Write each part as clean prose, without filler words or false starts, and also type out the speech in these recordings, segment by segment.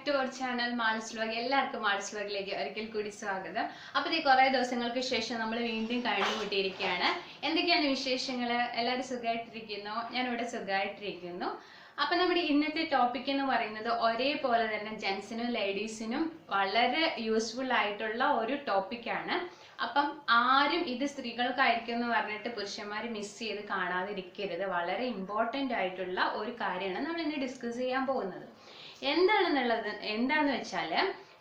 to our channel Maluz. എല്ലാവർക്കും malls വ്ലോഗിലേക്ക് ഒരിക്കൽ കൂടി സ്വാഗതം. അപ്പോൾ ഈ കുറേ ദിവസങ്ങൾക്ക് ശേഷം നമ്മൾ വീണ്ടും കണ്ടുമുട്ടിയിരിക്കുകയാണ്. എന്തൊക്കെയാണ് വിശേഷങ്ങൾ? എല്ലാവരും സുഖമായിട്ടിരിക്കുന്നു? ഞാൻ ഇവിടെ സുഖമായിട്ടിരിക്കുന്നു. അപ്പോൾ നമ്മുടെ ഇന്നത്തെ ടോപ്പിക് എന്ന് പറയുന്നത് ഒരേപോലെ തന്നെ ജെൻസിനും ലേഡീസിനും വളരെ യൂസ്ഫുൾ ആയിട്ടുള്ള ഒരു ടോപ്പിക്കാണ്. അപ്പം ആരും ഇത് സ്ത്രീകൾക്കായിരിക്കും എന്ന് പറഞ്ഞിട്ട് പുരുഷന്മാർ മിസ് ചെയ്ത് കാണാതിരിക്കരുത്. വളരെ ഇമ്പോർട്ടൻ്റ് ആയിട്ടുള്ള ഒരു കാര്യമാണ് നമ്മൾ ഇന്ന് ഡിസ്കസ് ചെയ്യാൻ പോകുന്നത്. എന്താണെന്ന് വെച്ചാൽ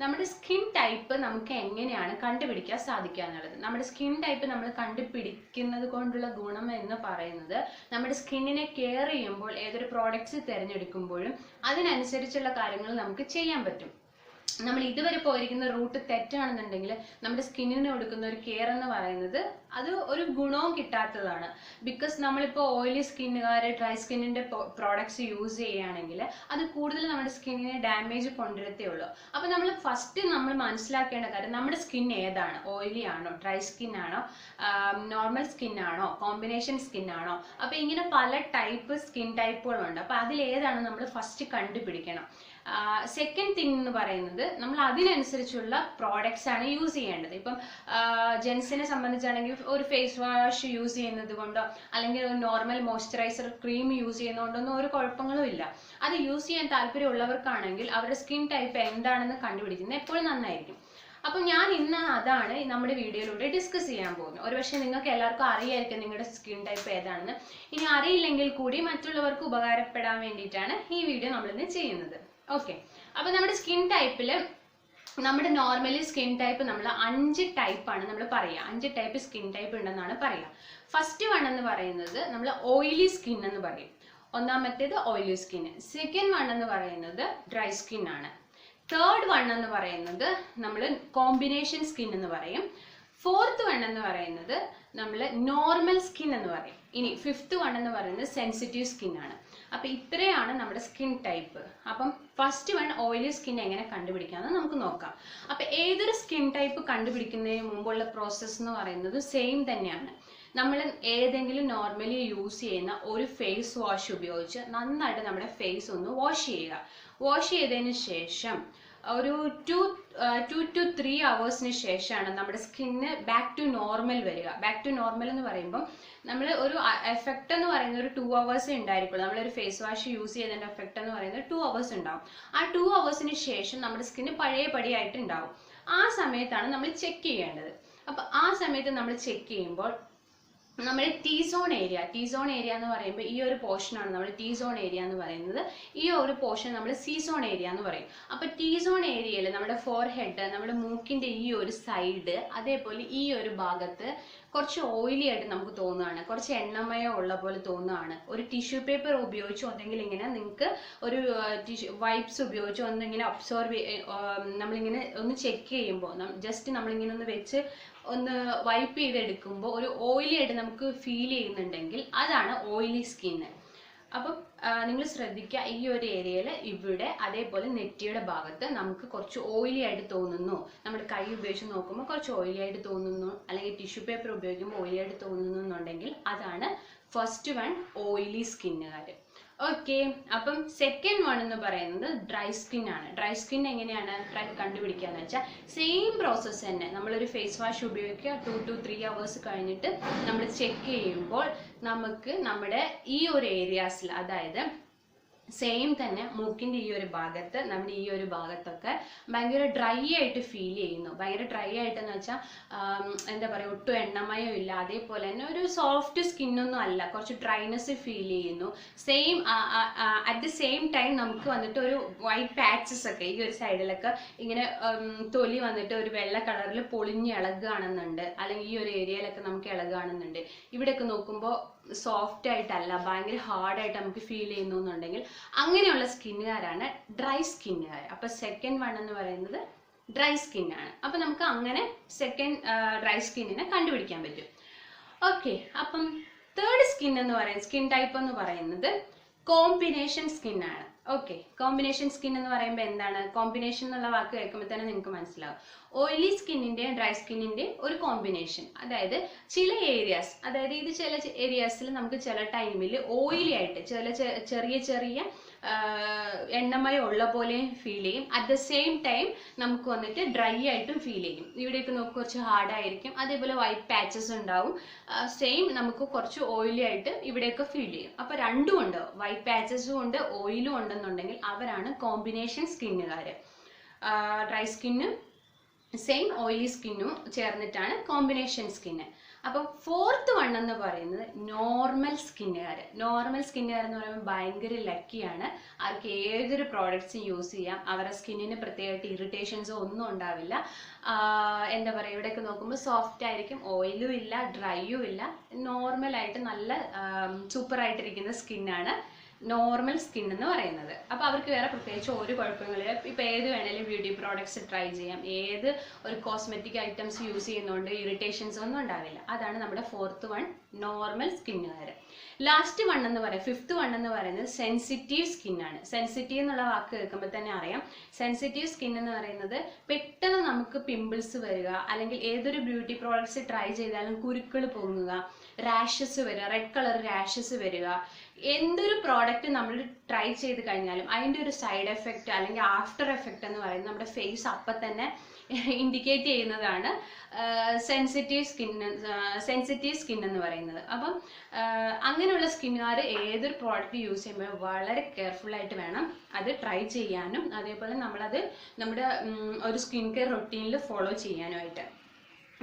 നമ്മുടെ സ്കിൻ ടൈപ്പ് നമുക്ക് എങ്ങനെയാണ് കണ്ടുപിടിക്കാൻ സാധിക്കുക എന്നുള്ളത്. നമ്മുടെ സ്കിൻ ടൈപ്പ് നമ്മൾ കണ്ടുപിടിക്കുന്നത് കൊണ്ടുള്ള ഗുണം എന്ന് പറയുന്നത് നമ്മുടെ സ്കിന്നിനെ കെയർ ചെയ്യുമ്പോൾ ഏതൊരു പ്രോഡക്റ്റ്സ് തിരഞ്ഞെടുക്കുമ്പോഴും അതിനനുസരിച്ചുള്ള കാര്യങ്ങൾ നമുക്ക് ചെയ്യാൻ പറ്റും. നമ്മൾ ഇതുവരെ പോയിരിക്കുന്ന റൂട്ട് തെറ്റാണെന്നുണ്ടെങ്കിൽ നമ്മുടെ സ്കിന്നിന് കൊടുക്കുന്ന ഒരു കെയർ എന്ന് പറയുന്നത് അത് ഒരു ഗുണവും കിട്ടാത്തതാണ്. ബിക്കോസ് നമ്മളിപ്പോൾ ഓയിലി സ്കിന്നുകാർ ഡ്രൈ സ്കിന്നിൻ്റെ പ്രോഡക്ട്സ് യൂസ് ചെയ്യുകയാണെങ്കിൽ അത് കൂടുതൽ നമ്മുടെ സ്കിന്നിനെ ഡാമേജ് കൊണ്ടുവരത്തേ ഉള്ളൂ. അപ്പോൾ നമ്മൾ മനസ്സിലാക്കേണ്ട കാര്യം നമ്മുടെ സ്കിൻ ഏതാണ്, ഓയിലി ആണോ, ഡ്രൈ സ്കിൻ ആണോ, നോർമൽ സ്കിൻ ആണോ, കോമ്പിനേഷൻ സ്കിൻ ആണോ. അപ്പോൾ ഇങ്ങനെ പല ടൈപ്പ് സ്കിൻ ടൈപ്പുകളുണ്ട്. അപ്പോൾ അതിലേതാണ് നമ്മൾ ഫസ്റ്റ് കണ്ടുപിടിക്കണം. സെക്കൻഡ് തിങ് എന്ന് പറയുന്നത് നമ്മൾ അതിനനുസരിച്ചുള്ള പ്രോഡക്ട്സ് ആണ് യൂസ് ചെയ്യേണ്ടത്. ഇപ്പം ജെൻസിനെ സംബന്ധിച്ചാണെങ്കിൽ ഒരു ഫേസ് വാഷ് യൂസ് ചെയ്യുന്നത് കൊണ്ടോ അല്ലെങ്കിൽ ഒരു നോർമൽ മോയ്സ്ചറൈസർ ക്രീം യൂസ് ചെയ്യുന്നതുകൊണ്ടൊന്നും ഒരു കുഴപ്പങ്ങളും ഇല്ല. അത് യൂസ് ചെയ്യാൻ താല്പര്യമുള്ളവർക്കാണെങ്കിൽ അവരുടെ സ്കിൻ ടൈപ്പ് എന്താണെന്ന് കണ്ടുപിടിക്കുന്നത് എപ്പോഴും നന്നായിരിക്കും. അപ്പം ഞാൻ ഇന്ന് അതാണ് നമ്മുടെ വീഡിയോയിലൂടെ ഡിസ്കസ് ചെയ്യാൻ പോകുന്നത്. ഒരുപക്ഷെ നിങ്ങൾക്ക് എല്ലാവർക്കും അറിയായിരിക്കും നിങ്ങളുടെ സ്കിൻ ടൈപ്പ് ഏതാണെന്ന്. ഇനി അറിയില്ലെങ്കിൽ കൂടി മറ്റുള്ളവർക്ക് ഉപകാരപ്പെടാൻ വേണ്ടിയിട്ടാണ് ഈ വീഡിയോ നമ്മളിന്ന് ചെയ്യുന്നത്. ഓക്കെ, അപ്പോൾ നമ്മുടെ സ്കിൻ ടൈപ്പിൽ നമ്മുടെ നോർമലി സ്കിൻ ടൈപ്പ് നമ്മൾ 5 ടൈപ്പാണ് നമ്മൾ പറയുക. 5 ടൈപ്പ് സ്കിൻ ടൈപ്പ് ഉണ്ടെന്നാണ് പറയുക. ഫസ്റ്റ് വൺ എന്ന് പറയുന്നത് നമ്മൾ ഓയിലി സ്കിൻ എന്ന് പറയും. ഒന്നാമത്തേത് ഓയിലി സ്കിൻ. സെക്കൻഡ് വൺ എന്ന് പറയുന്നത് ഡ്രൈ സ്കിൻ ആണ്. തേർഡ് വൺ എന്ന് പറയുന്നത് നമ്മൾ കോമ്പിനേഷൻ സ്കിൻ എന്ന് പറയും. ഫോർത്ത് വൺ എന്ന് പറയുന്നത് നമ്മൾ നോർമൽ സ്കിൻ എന്ന് പറയും. ഇനി ഫിഫ്ത്ത് വൺ എന്ന് പറയുന്നത് സെൻസിറ്റീവ് സ്കിൻ ആണ്. അപ്പോൾ ഇത്രയാണ് നമ്മുടെ സ്കിൻ ടൈപ്പ്. അപ്പം ഫസ്റ്റ് വൺ ഓയിലി സ്കിൻ എങ്ങനെ കണ്ടുപിടിക്കാമെന്ന് നമുക്ക് നോക്കാം. അപ്പോൾ ഏതൊരു സ്കിൻ ടൈപ്പ് കണ്ടുപിടിക്കുന്നതിന് മുമ്പുള്ള പ്രോസസ്സ് എന്ന് പറയുന്നത് സെയിം തന്നെയാണ്. നമ്മൾ ഏതെങ്കിലും നോർമലി യൂസ് ചെയ്യുന്ന ഒരു ഫേസ് വാഷ് ഉപയോഗിച്ച് നന്നായിട്ട് നമ്മുടെ ഫേസ് ഒന്ന് വാഷ് ചെയ്യുക. വാഷ് ചെയ്തതിന് ശേഷം ഒരു 2 to 3 hours ശേഷമാണ് നമ്മുടെ സ്കിന്ന് ബാക്ക് ടു നോർമൽ വരിക. ബാക്ക് ടു നോർമൽ എന്ന് പറയുമ്പം നമ്മൾ ഒരു എഫക്റ്റ് എന്ന് പറയുന്നത് ഒരു 2 hours ഉണ്ടായിരിക്കുള്ളൂ. നമ്മളൊരു ഫേസ് വാഷ് യൂസ് ചെയ്തതിൻ്റെ എഫക്റ്റ് എന്ന് പറയുന്നത് 2 hours ഉണ്ടാവും. ആ 2 hours ശേഷം നമ്മുടെ സ്കിന്ന് പഴയപടിയായിട്ട് ഉണ്ടാവും. ആ സമയത്താണ് നമ്മൾ ചെക്ക് ചെയ്യേണ്ടത്. അപ്പോൾ ആ സമയത്ത് നമ്മൾ ചെക്ക് ചെയ്യുമ്പോൾ നമ്മുടെ ടീ സോൺ ഏരിയ എന്ന് പറയുമ്പോൾ ഈ ഒരു പോർഷനാണ് നമ്മൾ ടീ സോൺ ഏരിയ എന്ന് പറയുന്നത്. ഈ ഒരു പോർഷൻ നമ്മൾ സി സോൺ ഏരിയ എന്ന് പറയും. അപ്പോൾ ടീ സോൺ ഏരിയയിൽ നമ്മുടെ ഫോർഹെഡ്, നമ്മുടെ മൂക്കിൻ്റെ ഈ ഒരു സൈഡ്, അതേപോലെ ഈ ഒരു ഭാഗത്ത് കുറച്ച് ഓയിലി ആയിട്ട് നമുക്ക് തോന്നുകയാണ്, കുറച്ച് എണ്ണമയം ഉള്ള പോലെ തോന്നുകയാണ്. ഒരു ടിഷ്യൂ പേപ്പർ ഉപയോഗിച്ചോ അല്ലെങ്കിൽ ഇങ്ങനെ നിങ്ങൾക്ക് ഒരു വൈപ്സ് ഉപയോഗിച്ചോ ഒന്നിങ്ങനെ നമ്മളിങ്ങനെ ഒന്ന് ചെക്ക് ചെയ്യുമ്പോൾ ജസ്റ്റ് നമ്മളിങ്ങനെ ഒന്ന് വെച്ച് ഒന്ന് വൈപ്പ് ചെയ്തെടുക്കുമ്പോൾ ഒരു ഓയിലി ആയിട്ട് നമുക്ക് ഫീൽ ചെയ്യുന്നുണ്ടെങ്കിൽ അതാണ് ഓയിലി സ്കിന്ന്. അപ്പം നിങ്ങൾ ശ്രദ്ധിക്കുക, ഈ ഒരു ഏരിയയിൽ ഇവിടെ അതേപോലെ നെറ്റിയുടെ ഭാഗത്ത് നമുക്ക് കുറച്ച് ഓയിലി ആയിട്ട് തോന്നുന്നു. നമ്മുടെ കൈ ഉപയോഗിച്ച് നോക്കുമ്പോൾ കുറച്ച് ഓയിലി ആയിട്ട് തോന്നുന്നു, അല്ലെങ്കിൽ ടിഷ്യൂ പേപ്പർ ഉപയോഗിക്കുമ്പോൾ ഓയിലി ആയിട്ട് തോന്നുന്നു എന്നുണ്ടെങ്കിൽ അതാണ് ഫസ്റ്റ് വൺ ഓയിലി സ്കിന്നുകാർ. ഓക്കെ, അപ്പം സെക്കൻഡ് വൺ എന്ന് പറയുന്നത് ഡ്രൈ സ്കിൻ ആണ്. ഡ്രൈ സ്കിൻ എങ്ങനെയാണ് കണ്ടുപിടിക്കുക എന്ന് വെച്ചാൽ സെയിം പ്രോസസ്സ് തന്നെ. നമ്മളൊരു ഫേസ് വാഷ് ഉപയോഗിക്കുക, 2 to 3 hours കഴിഞ്ഞിട്ട് നമ്മൾ ചെക്ക് ചെയ്യുമ്പോൾ നമുക്ക് നമ്മുടെ ഈ ഒരു ഏരിയാസിൽ, അതായത് സെയിം തന്നെ മൂക്കിൻ്റെ ഈ ഒരു ഭാഗത്ത്, നമ്മുടെ ഈ ഒരു ഭാഗത്തൊക്കെ ഭയങ്കര ഡ്രൈ ആയിട്ട് ഫീൽ ചെയ്യുന്നു. ഭയങ്കര ഡ്രൈ ആയിട്ടെന്ന് വെച്ചാൽ എന്താ പറയുക, ഒട്ടും എണ്ണമയം ഇല്ല, അതേപോലെ തന്നെ ഒരു സോഫ്റ്റ് സ്കിന്നൊന്നും അല്ല, കുറച്ച് ഡ്രൈനെസ് ഫീൽ ചെയ്യുന്നു. അറ്റ് ദി സെയിം ടൈം നമുക്ക് വന്നിട്ട് ഒരു വൈറ്റ് പാച്ചസ് ഒക്കെ ഈ ഒരു സൈഡിലൊക്കെ ഇങ്ങനെ തൊലി വന്നിട്ട് ഒരു വെള്ള കളറിൽ പൊളിഞ്ഞ് ഇളകുകയാണെന്നുണ്ട്, അല്ലെങ്കിൽ ഈ ഒരു ഏരിയയിലൊക്കെ നമുക്ക് ഇളകുകയാണെന്നുണ്ട്. ഇവിടെയൊക്കെ നോക്കുമ്പോൾ സോഫ്റ്റ് ആയിട്ടല്ല, ഭയങ്കര ഹാർഡായിട്ട് നമുക്ക് ഫീൽ ചെയ്യുന്നു എന്നുണ്ടെങ്കിൽ അങ്ങനെയുള്ള സ്കിന്നുകാരാണ് ഡ്രൈ സ്കിന്നുകാർ. അപ്പോൾ സെക്കൻഡ് വൺ എന്ന് പറയുന്നത് ഡ്രൈ സ്കിന്നാണ്. അപ്പോൾ നമുക്ക് അങ്ങനെ സെക്കൻഡ് ഡ്രൈ സ്കിന്നിനെ കണ്ടുപിടിക്കാൻ പറ്റും. ഓക്കെ, അപ്പം തേർഡ് സ്കിൻ ടൈപ്പ് എന്ന് പറയുന്നത് കോമ്പിനേഷൻ സ്കിന്നാണ്. ഓക്കെ, കോമ്പിനേഷൻ സ്കിൻ എന്ന് പറയുമ്പോൾ എന്താണ്? കോമ്പിനേഷൻ എന്നുള്ള വാക്ക് കേൾക്കുമ്പോൾ തന്നെ നിങ്ങൾക്ക് മനസ്സിലാവും. ഓയിലി സ്കിന്നിൻ്റെയും ഡ്രൈ സ്കിന്നിൻ്റെയും ഒരു കോമ്പിനേഷൻ. അതായത് ചില ഏരിയാസ്, അതായത് ഇത് ചില ഏരിയാസിൽ നമുക്ക് ചില ടൈമിൽ ഓയിലി ആയിട്ട് ചെറിയ എണ്ണമയം ഉള്ള പോലെയും ഫീൽ ചെയ്യും. അറ്റ് ദ സെയിം ടൈം നമുക്ക് വന്നിട്ട് ഡ്രൈ ആയിട്ടും ഫീൽ ചെയ്യും. ഇവിടെയൊക്കെ നോക്കി കുറച്ച് ഹാർഡായിരിക്കും. അതേപോലെ വൈറ്റ് പാച്ചസ് ഉണ്ടാവും. സെയിം നമുക്ക് കുറച്ച് ഓയിലി ആയിട്ട് ഇവിടെയൊക്കെ ഫീൽ ചെയ്യും. അപ്പോൾ രണ്ടും ഉണ്ട്, വൈറ്റ് പാച്ചസും ഉണ്ട് ഓയിലും ഉണ്ടെന്നുണ്ടെങ്കിൽ അവരാണ് കോമ്പിനേഷൻ സ്കിന്നുകാർ. ഡ്രൈ സ്കിന്നും സെയിം ഓയിലി സ്കിന്നും ചേർന്നിട്ടാണ് കോമ്പിനേഷൻ സ്കിന്ന്. അപ്പം ഫോർത്ത് വൺ എന്ന് പറയുന്നത് നോർമൽ സ്കിന്നുകാർ. നോർമൽ സ്കിന്നുകാർ എന്ന് പറയുമ്പോൾ ഭയങ്കര ലക്കിയാണ്. അവർക്ക് ഏതൊരു പ്രോഡക്റ്റ്സും യൂസ് ചെയ്യാം. അവരുടെ സ്കിന്നിന് പ്രത്യേകമായിട്ട് ഇറിറ്റേഷൻസോ ഒന്നും ഉണ്ടാവില്ല. എന്താ പറയുക, ഇവിടെയൊക്കെ നോക്കുമ്പോൾ സോഫ്റ്റ് ആയിരിക്കും, ഓയിലും ഇല്ല ഡ്രൈയും ഇല്ല, നോർമലായിട്ട് നല്ല സൂപ്പറായിട്ടിരിക്കുന്ന സ്കിന്നാണ് നോർമൽ സ്കിൻ എന്ന് പറയുന്നത്. അപ്പോൾ അവർക്ക് വേറെ പ്രത്യേകിച്ച് ഒരു കുഴപ്പങ്ങളില്ല. ഇപ്പോൾ ഏത് വേണേലും ബ്യൂട്ടി പ്രോഡക്ട്സ് ട്രൈ ചെയ്യാം. ഏത് ഒരു കോസ്മെറ്റിക് ഐറ്റംസ് യൂസ് ചെയ്യുന്നതുകൊണ്ട് ഇറിറ്റേഷൻസ് ഒന്നും ഉണ്ടാവില്ല. അതാണ് നമ്മുടെ ഫോർത്ത് വൺ, നോർമൽ സ്കിന്നുകാർ. ലാസ്റ്റ് വൺ എന്ന് പറയാം, ഫിഫ്ത്ത് വൺ എന്ന് പറയുന്നത് സെൻസിറ്റീവ് സ്കിന്നാണ്. സെൻസിറ്റീവ് എന്നുള്ള വാക്ക് കേൾക്കുമ്പോൾ തന്നെ അറിയാം. സെൻസിറ്റീവ് സ്കിൻ എന്ന് പറയുന്നത് പെട്ടെന്ന് നമുക്ക് പിമ്പിൾസ് വരിക, അല്ലെങ്കിൽ ഏതൊരു ബ്യൂട്ടി പ്രോഡക്ട്സ് ട്രൈ ചെയ്താലും കുരുക്കൾ പൊങ്ങുക, റാഷസ് വരിക, റെഡ് കളർ റാഷസ് വരിക. എന്തൊരു പ്രോഡക്റ്റ് നമ്മൾ ട്രൈ ചെയ്ത് കഴിഞ്ഞാലും അതിൻ്റെ ഒരു സൈഡ് എഫക്റ്റ് അല്ലെങ്കിൽ ആഫ്റ്റർ എഫക്റ്റ് എന്ന് പറയുന്നത് നമ്മുടെ ഫേസ് അപ്പം തന്നെ ഇൻഡിക്കേറ്റ് ചെയ്യുന്നതാണ് സെൻസിറ്റീവ് സ്കിൻ എന്ന് പറയുന്നത്. അപ്പം അങ്ങനെയുള്ള സ്കിന്നുകാർ ഏതൊരു പ്രോഡക്റ്റ് യൂസ് ചെയ്യുമ്പോൾ വളരെ കെയർഫുള്ളായിട്ട് വേണം അത് ട്രൈ ചെയ്യാനും, അതേപോലെ നമ്മളത് നമ്മുടെ ഒരു സ്കിൻ കെയർ റൊട്ടീനിൽ ഫോളോ ചെയ്യാനുമായിട്ട്.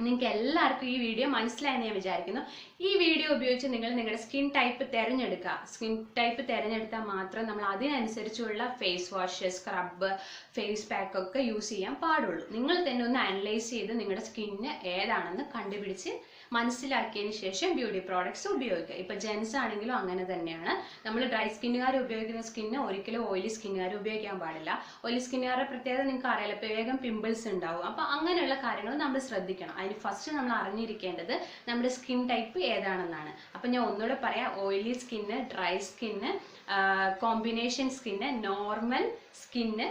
നിങ്ങൾക്ക് എല്ലാവർക്കും ഈ വീഡിയോ മനസ്സിലായെന്ന് ഞാൻ വിചാരിക്കുന്നു. ഈ വീഡിയോ ഉപയോഗിച്ച് നിങ്ങൾ നിങ്ങളുടെ സ്കിൻ ടൈപ്പ് തിരഞ്ഞെടുക്കുക. സ്കിൻ ടൈപ്പ് തിരഞ്ഞെടുത്താൽ മാത്രം നമ്മൾ അതിനനുസരിച്ചുള്ള face wash, scrub, face pack ഒക്കെ യൂസ് ചെയ്യാൻ പാടുള്ളൂ. നിങ്ങൾ തന്നെ ഒന്ന് അനലൈസ് ചെയ്ത് നിങ്ങളുടെ സ്കിന്ന് ഏതാണെന്ന് കണ്ടുപിടിച്ച് മനസ്സിലാക്കിയതിന് ശേഷം ബ്യൂട്ടി പ്രോഡക്ട്സ് ഉപയോഗിക്കുക. ഇപ്പോൾ ജെൻസ് ആണെങ്കിലും അങ്ങനെ തന്നെയാണ്. നമ്മൾ ഡ്രൈ സ്കിന്നുകാർ ഉപയോഗിക്കുന്ന സ്കിന്ന് ഒരിക്കലും ഓയിലി സ്കിന്നുകാർ ഉപയോഗിക്കാൻ പാടില്ല. ഓയിലി സ്കിന്നുകാരുടെ പ്രത്യേകത നിങ്ങൾക്ക് അറിയില്ല, വേഗം പിമ്പിൾസ് ഉണ്ടാവും. അപ്പോൾ അങ്ങനെയുള്ള കാര്യങ്ങൾ നമ്മൾ ശ്രദ്ധിക്കണം. അതിന് ഫസ്റ്റ് നമ്മൾ അറിഞ്ഞിരിക്കേണ്ടത് നമ്മുടെ സ്കിൻ ടൈപ്പ് ഏതാണെന്നാണ്. അപ്പം ഞാൻ ഒന്നുകൂടെ പറയാം, oily skin, dry skin, combination skin, normal skin,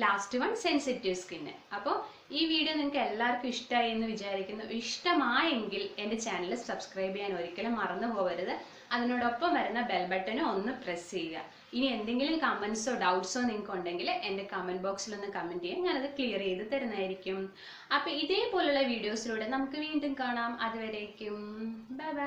last one sensitive skin. അപ്പോൾ ഈ വീഡിയോ നിങ്ങൾക്ക് എല്ലാവർക്കും ഇഷ്ടമായി എന്ന് വിചാരിക്കുന്നു. ഇഷ്ടമായെങ്കിൽ എൻ്റെ ചാനൽ സബ്സ്ക്രൈബ് ചെയ്യാൻ ഒരിക്കലും മറന്നു പോകരുത്. അതിനോടൊപ്പം വരുന്ന ബെൽ ബട്ടനും ഒന്ന് പ്രസ് ചെയ്യുക. ഇനി എന്തെങ്കിലും കമൻസോ ഡൗട്ട്സോ നിങ്ങൾക്ക് ഉണ്ടെങ്കിൽ എൻ്റെ കമൻറ്റ് ബോക്സിൽ ഒന്ന് കമൻറ്റ് ചെയ്യാം, ഞാനത് ക്ലിയർ ചെയ്ത് തരുന്നതായിരിക്കും. അപ്പോൾ ഇതേപോലുള്ള വീഡിയോസിലൂടെ നമുക്ക് വീണ്ടും കാണാം. അതുവരേക്കും ബൈ ബൈ.